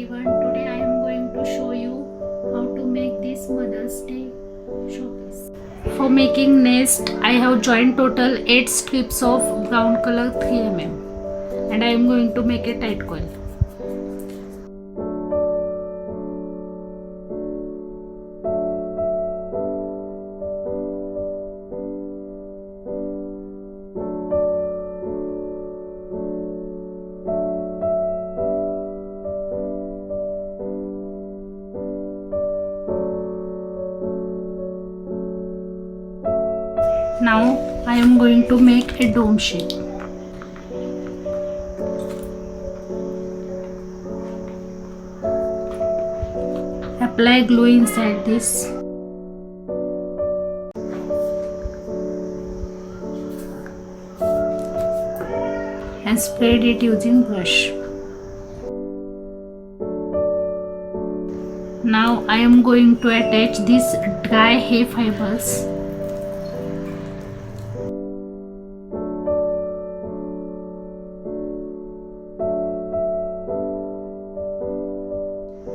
everyone, today I am going to show you how to make this Mother's Day showpiece. For making nest, I have joined total 8 strips of brown color 3 mm and I am going to make a tight coil. Now I am going to make a dome shape. Apply glue inside this. And spread it using brush. Now I am going to attach these dry hay fibers.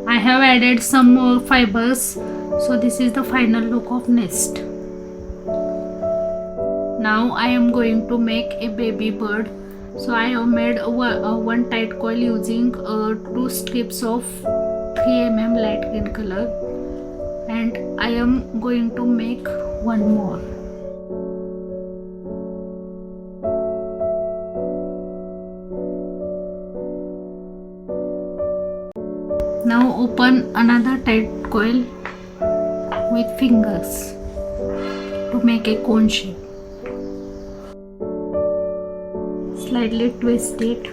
I have added some more fibers, so this is the final look of nest. Now I am going to make a baby bird. So I have made one tight coil using 2 strips of 3 mm light green color, and I am going to make one more. Now open another tight coil with fingers to make a cone shape. Slightly twist it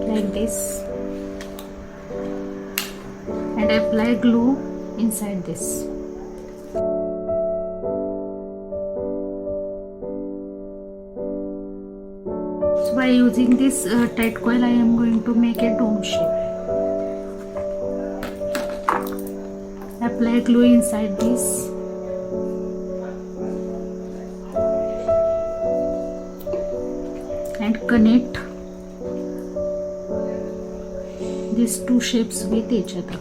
like this and apply glue inside this. So by using this tight coil, I am going to make a dome shape. Apply glue inside this. And connect these two shapes with each other.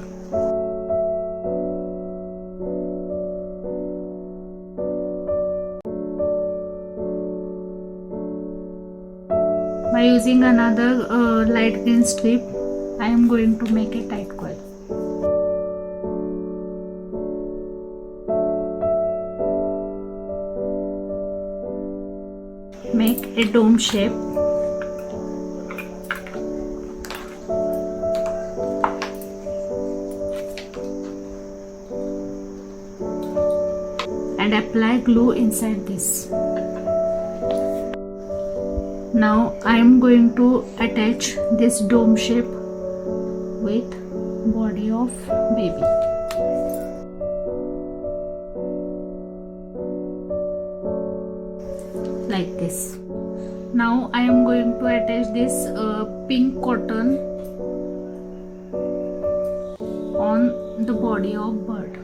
By using another light green strip, I am going to make a tight coil. Make a dome shape. And apply glue inside this. Now I am going to attach this dome shape with body of baby. Like this. Now I am going to attach this pink cotton on the body of bird.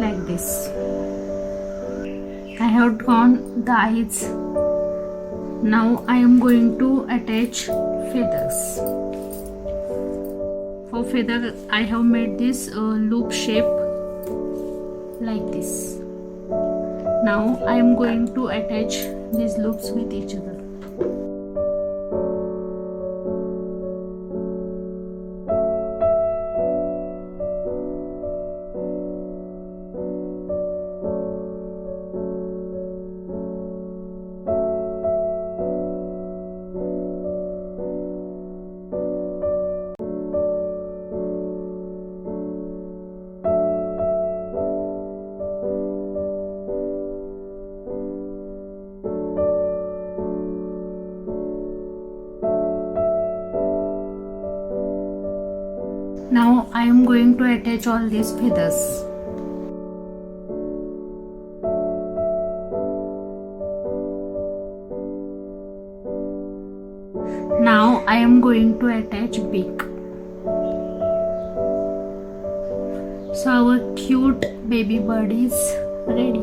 Like this. I have drawn the eyes. Now I am going to attach feathers. For feather, I have made this loop shape like this. Now I am going to attach these loops with each other. Now I am going to attach all these feathers. Now I am going to attach beak. So our cute baby bird is ready.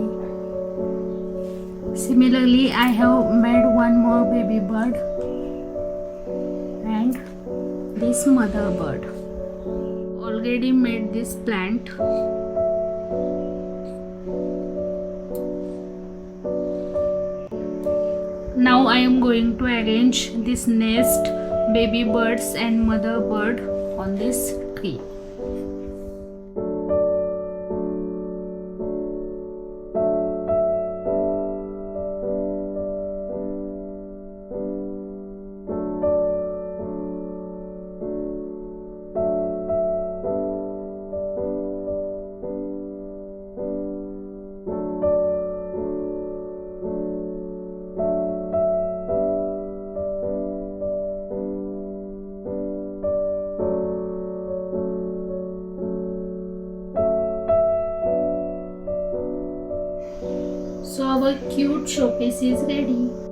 Similarly, I have made one more baby bird and this mother bird. Already made this plant. Now I am going to arrange this nest, baby birds and mother bird on this tree. So our cute showpiece is ready.